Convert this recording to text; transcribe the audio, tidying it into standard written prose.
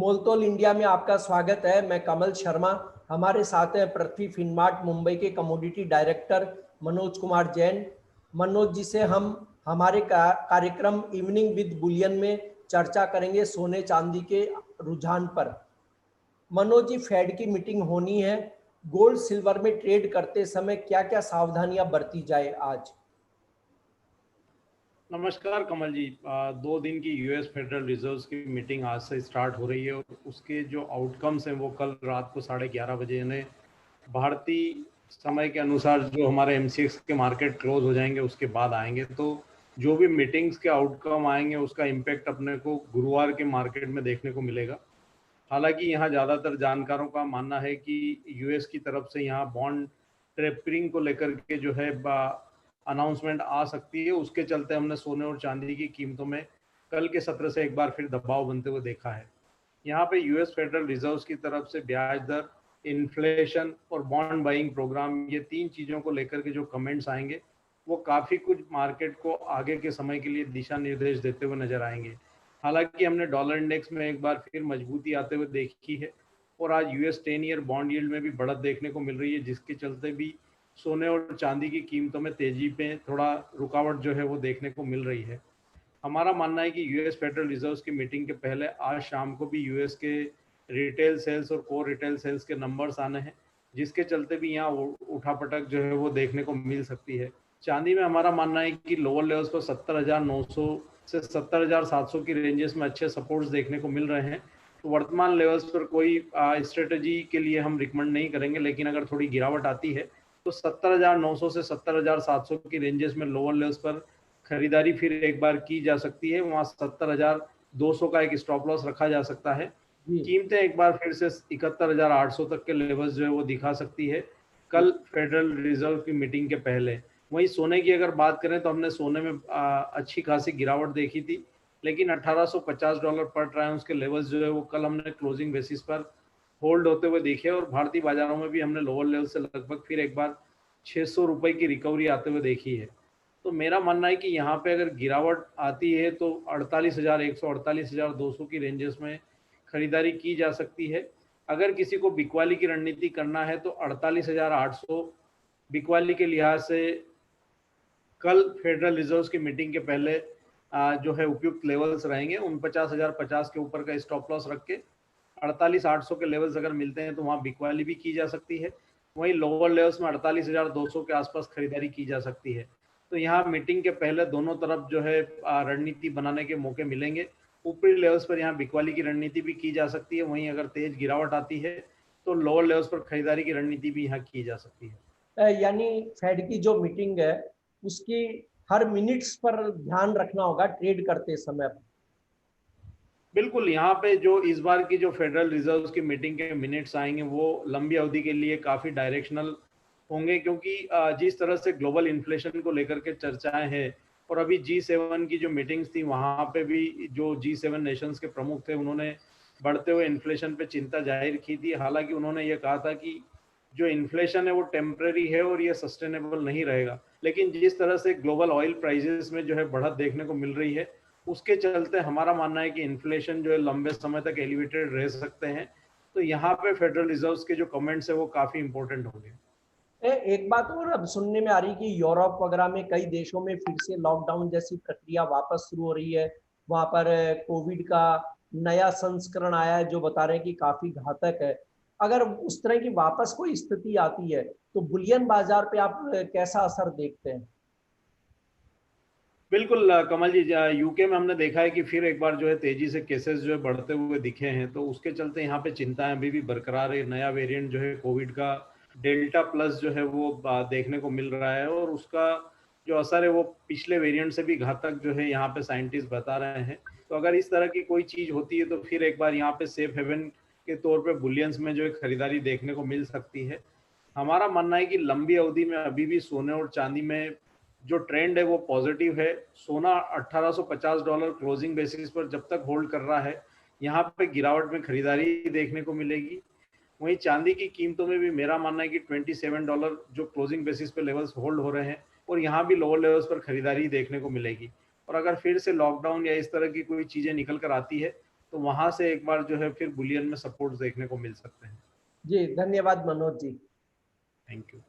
मोलतोल इंडिया में आपका स्वागत है। मैं कमल शर्मा। हमारे साथ हैं पृथ्वी फिनमार्ट मुंबई के कमोडिटी डायरेक्टर मनोज कुमार जैन। मनोज जी से हम हमारे कार्यक्रम इवनिंग विद बुलियन में चर्चा करेंगे सोने चांदी के रुझान पर। मनोज जी, फेड की मीटिंग होनी है, गोल्ड सिल्वर में ट्रेड करते समय क्या क्या सावधानियां बरती जाए आज? नमस्कार कमल जी। 2 दिन की यूएस फेडरल रिजर्व्स की मीटिंग आज से स्टार्ट हो रही है और उसके जो आउटकम्स हैं वो कल रात को 11:30 बजे यानी भारतीय समय के अनुसार जो हमारे एमसीएक्स के मार्केट क्लोज हो जाएंगे उसके बाद आएंगे। तो जो भी मीटिंग्स के आउटकम आएंगे उसका इम्पैक्ट अपने को गुरुवार के मार्केट में देखने को मिलेगा। हालांकि यहाँ ज़्यादातर जानकारों का मानना है कि यूएस की तरफ से यहाँ बॉन्ड टेपरिंग को लेकर के जो है अनाउंसमेंट आ सकती है। उसके चलते हमने सोने और चांदी की कीमतों में कल के सत्र से एक बार फिर दबाव बनते हुए देखा है। यहाँ पे यूएस फेडरल रिजर्व्स की तरफ से ब्याज दर, इन्फ्लेशन और बॉन्ड बाइंग प्रोग्राम, ये 3 चीज़ों को लेकर के जो कमेंट्स आएंगे वो काफ़ी कुछ मार्केट को आगे के समय के लिए दिशा निर्देश देते हुए नजर आएंगे। हालांकि हमने डॉलर इंडेक्स में एक बार फिर मजबूती आते हुए देखी है और आज यूएस 10 ईयर बॉन्ड यील्ड में भी बढ़त देखने को मिल रही है, जिसके चलते भी सोने और चांदी की कीमतों में तेजी पे थोड़ा रुकावट जो है वो देखने को मिल रही है। हमारा मानना है कि यूएस फेडरल रिजर्व्स की मीटिंग के पहले आज शाम को भी यूएस के रिटेल सेल्स और कोर रिटेल सेल्स के नंबर्स आने हैं, जिसके चलते भी यहाँ उठापटक जो है वो देखने को मिल सकती है। चांदी में हमारा मानना है कि लोअर लेवल्स पर 70,900 से 70,700 की रेंजेस में अच्छे सपोर्ट्स देखने को मिल रहे हैं। तो वर्तमान लेवल्स पर कोई स्ट्रेटजी के लिए हम रिकमेंड नहीं करेंगे, लेकिन अगर थोड़ी गिरावट आती है तो 70,900 से 70,700 की रेंजेस में लोअर लेवल्स पर खरीदारी फिर एक बार की जा सकती है। वहाँ 70,200 का एक स्टॉप लॉस रखा जा सकता है। कीमतें एक बार फिर से 71,800 तक के लेवल्स जो है वो दिखा सकती है कल फेडरल रिजर्व की मीटिंग के पहले। वहीं सोने की अगर बात करें तो हमने सोने में अच्छी खासी गिरावट देखी थी, लेकिन $1850 पर ट्राउंस के लेवल्स जो है वो कल हमने क्लोजिंग बेसिस पर होल्ड होते हुए देखे और भारतीय बाजारों में भी हमने लोअर लेवल से लगभग फिर एक बार 600 रुपए की रिकवरी आते हुए देखी है। तो मेरा मानना है कि यहाँ पे अगर गिरावट आती है तो 48,100 48,200 की रेंजेस में खरीदारी की जा सकती है। अगर किसी को बिकवाली की रणनीति करना है तो 48,800 बिकवाली के लिहाज से कल फेडरल रिजर्व की मीटिंग के पहले जो है उपयुक्त लेवल्स रहेंगे। 49,050 के ऊपर का स्टॉप लॉस रख के 48,800 के लेवल्स अगर मिलते हैं तो वहाँ बिकवाली भी की जा सकती है। वहीं लोअर लेवल्स में 48,200 के आसपास खरीदारी की जा सकती है। तो यहाँ मीटिंग के पहले दोनों तरफ जो है रणनीति बनाने के मौके मिलेंगे। ऊपरी लेवल्स पर यहाँ बिकवाली की रणनीति भी की जा सकती है। वहीं अगर तेज गिरावट आती है तो लोअर लेवल्स पर खरीदारी की रणनीति भी यहाँ की जा सकती है। यानी फेड की जो मीटिंग है उसकी हर मिनट्स पर ध्यान रखना होगा ट्रेड करते समय। बिल्कुल, यहाँ पे जो इस बार की जो फेडरल रिजर्व की मीटिंग के मिनट्स आएंगे वो लंबी अवधि के लिए काफ़ी डायरेक्शनल होंगे, क्योंकि जिस तरह से ग्लोबल इन्फ्लेशन को लेकर के चर्चाएं हैं और अभी G7 की जो मीटिंग्स थी वहाँ पे भी जो G7 नेशंस के प्रमुख थे उन्होंने बढ़ते हुए इन्फ्लेशन पे चिंता जाहिर की थी। हालांकि उन्होंने ये कहा था कि जो इन्फ्लेशन है वो टेम्पररी है और ये सस्टेनेबल नहीं रहेगा, लेकिन जिस तरह से ग्लोबल ऑयल प्राइसेस में जो है बढ़त देखने को मिल रही है उसके चलते हमारा मानना है कि इन्फ्लेशन जो है लंबे समय तक एलिवेटेड रह सकते हैं। तो यहाँ पे फेडरल रिजर्व के जो कमेंट्स है वो काफ़ी इंपॉर्टेंट होंगे। एक बात और अब सुनने में आ रही कि यूरोप वगैरह में कई देशों में फिर से लॉकडाउन जैसी प्रक्रिया वापस शुरू हो रही है। वहां पर कोविड का नया संस्करण आया है जो बता रहे हैं कि काफी घातक है। अगर उस तरह की वापस कोई स्थिति आती है तो बुलियन बाजार पे आप कैसा असर देखते हैं? बिल्कुल कमल जी, यूके में हमने देखा है कि फिर एक बार जो है तेजी से केसेस जो है बढ़ते हुए दिखे हैं, तो उसके चलते यहाँ पे चिंताएं अभी भी बरकरार है। नया वेरिएंट जो है कोविड का डेल्टा प्लस जो है वो देखने को मिल रहा है और उसका जो असर है वो पिछले वेरिएंट से भी घातक जो है यहाँ पे साइंटिस्ट बता रहे हैं। तो अगर इस तरह की कोई चीज़ होती है तो फिर एक बार यहाँ पे सेफ हेवन के तौर पर बुलियंस में जो है खरीदारी देखने को मिल सकती है। हमारा मानना है कि लंबी अवधि में अभी भी सोने और चांदी में जो ट्रेंड है वो पॉजिटिव है। सोना $1850 क्लोजिंग बेसिस पर जब तक होल्ड कर रहा है यहाँ पे गिरावट में खरीदारी देखने को मिलेगी। वहीं चांदी की कीमतों में भी मेरा मानना है कि $27 जो क्लोजिंग बेसिस पे लेवल्स होल्ड हो रहे हैं और यहाँ भी लोअर लेवल्स पर खरीदारी देखने को मिलेगी। और अगर फिर से लॉकडाउन या इस तरह की कोई चीज़ें निकल कर आती है तो वहां से एक बार जो है फिर बुलियन में सपोर्ट देखने को मिल सकते हैं। जी धन्यवाद मनोज जी। Thank you.